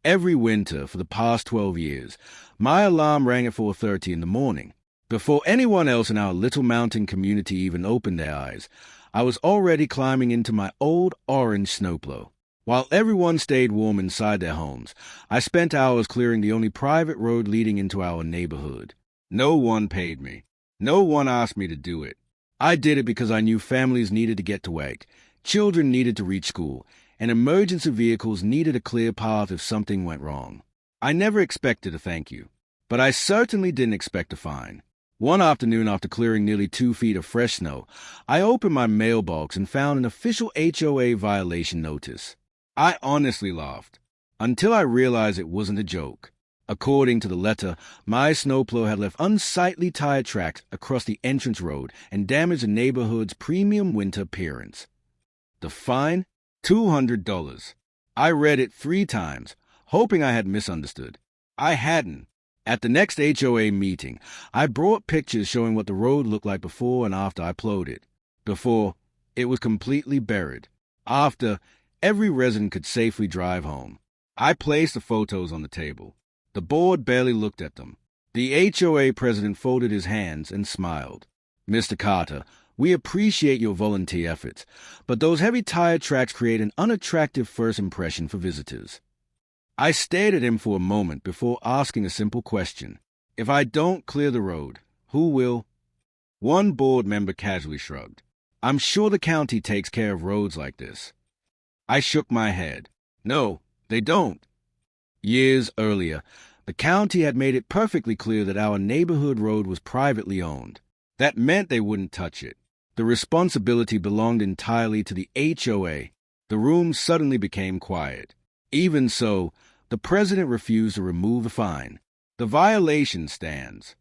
Every winter for the past 12 years, my alarm rang at 4:30 in the morning. Before anyone else in our little mountain community even opened their eyes, I was already climbing into my old orange snowplow. While everyone stayed warm inside their homes, I spent hours clearing the only private road leading into our neighborhood. No one paid me. No one asked me to do it. I did it because I knew families needed to get to work, children needed to reach school, and emergency vehicles needed a clear path if something went wrong. I never expected a thank you, but I certainly didn't expect a fine. One afternoon, after clearing nearly 2 feet of fresh snow, I opened my mailbox and found an official HOA violation notice. I honestly laughed, until I realized it wasn't a joke. According to the letter, my snowplow had left unsightly tire tracks across the entrance road and damaged the neighborhood's premium winter appearance. The fine? $200. I read it 3 times, hoping I had misunderstood. I hadn't. At the next HOA meeting, I brought pictures showing what the road looked like before and after I plowed it. Before, it was completely buried. After, every resident could safely drive home. I placed the photos on the table. The board barely looked at them. The HOA president folded his hands and smiled. "Mr. Carter, we appreciate your volunteer efforts, but those heavy tire tracks create an unattractive first impression for visitors." I stared at him for a moment before asking a simple question. If I don't clear the road, who will? One board member casually shrugged. "I'm sure the county takes care of roads like this." I shook my head. "No, they don't." Years earlier, the county had made it perfectly clear that our neighborhood road was privately owned. That meant they wouldn't touch it. The responsibility belonged entirely to the HOA. The room suddenly became quiet. Even so, the president refused to remove the fine. The violation stands.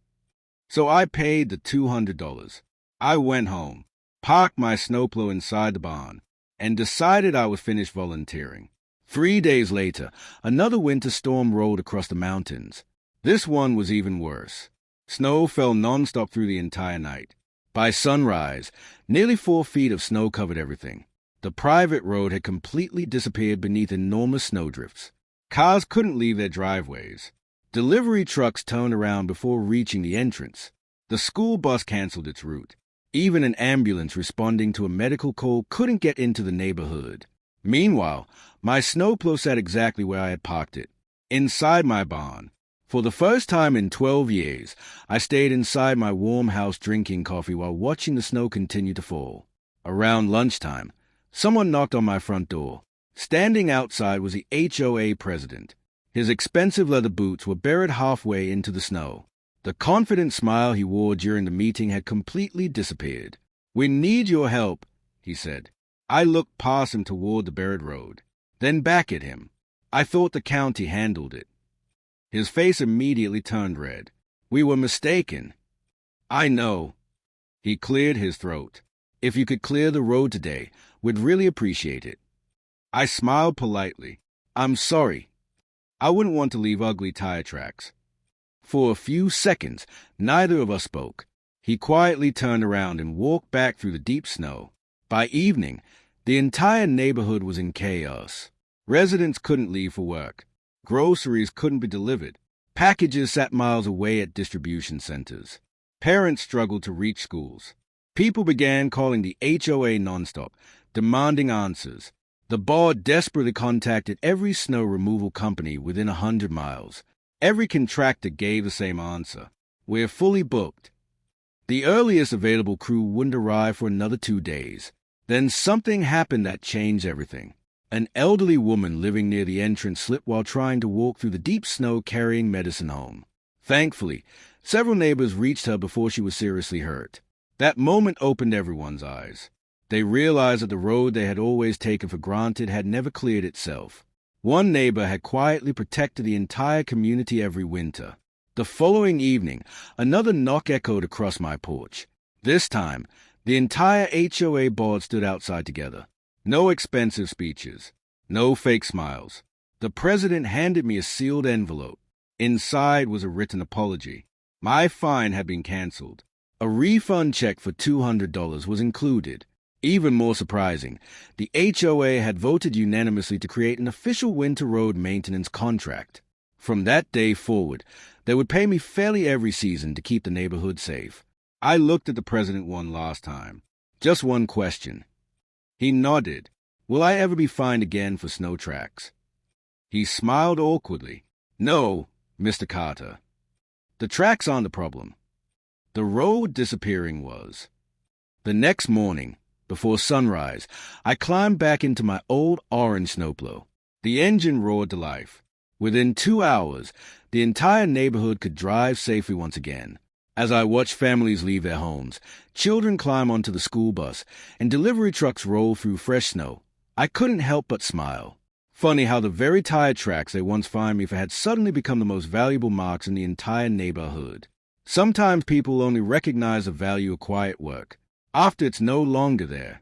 So I paid the $200. I went home, parked my snowplow inside the barn, and decided I was finished volunteering. 3 days later, another winter storm rolled across the mountains. This one was even worse. Snow fell nonstop through the entire night. By sunrise, nearly 4 feet of snow covered everything. The private road had completely disappeared beneath enormous snowdrifts. Cars couldn't leave their driveways. Delivery trucks turned around before reaching the entrance. The school bus canceled its route. Even an ambulance responding to a medical call couldn't get into the neighborhood. Meanwhile, my snowplow sat exactly where I had parked it, inside my barn. For the first time in 12 years, I stayed inside my warm house drinking coffee while watching the snow continue to fall. Around lunchtime, someone knocked on my front door. Standing outside was the HOA president. His expensive leather boots were buried halfway into the snow. The confident smile he wore during the meeting had completely disappeared. "We need your help," he said. I looked past him toward the buried road, then back at him. I thought the county handled it. His face immediately turned red. "We were mistaken." "I know." He cleared his throat. "If you could clear the road today, we'd really appreciate it." I smiled politely. "I'm sorry. I wouldn't want to leave ugly tire tracks." For a few seconds, neither of us spoke. He quietly turned around and walked back through the deep snow. By evening, the entire neighborhood was in chaos. Residents couldn't leave for work. Groceries couldn't be delivered. Packages sat miles away at distribution centers. Parents struggled to reach schools. People began calling the HOA nonstop, demanding answers. The board desperately contacted every snow removal company within 100 miles. Every contractor gave the same answer: "We're fully booked." The earliest available crew wouldn't arrive for another 2 days. Then something happened that changed everything. An elderly woman living near the entrance slipped while trying to walk through the deep snow carrying medicine home. Thankfully, several neighbors reached her before she was seriously hurt. That moment opened everyone's eyes. They realized that the road they had always taken for granted had never cleared itself. One neighbor had quietly protected the entire community every winter. The following evening, another knock echoed across my porch. This time, the entire HOA board stood outside together. No expensive speeches. No fake smiles. The president handed me a sealed envelope. Inside was a written apology. My fine had been canceled. A refund check for $200 was included. Even more surprising, the HOA had voted unanimously to create an official winter road maintenance contract. From that day forward, they would pay me fairly every season to keep the neighborhood safe. I looked at the president one last time. Just one question. He nodded. Will I ever be fined again for snow tracks? He smiled awkwardly. No, Mr. Carter. The tracks aren't the problem. The road disappearing was. The next morning, before sunrise, I climbed back into my old orange snowplow. The engine roared to life. Within 2 hours, the entire neighborhood could drive safely once again. As I watched families leave their homes, children climb onto the school bus, and delivery trucks roll through fresh snow, I couldn't help but smile. Funny how the very tire tracks they once fined me for had suddenly become the most valuable marks in the entire neighborhood. Sometimes people only recognize the value of quiet work after it's no longer there.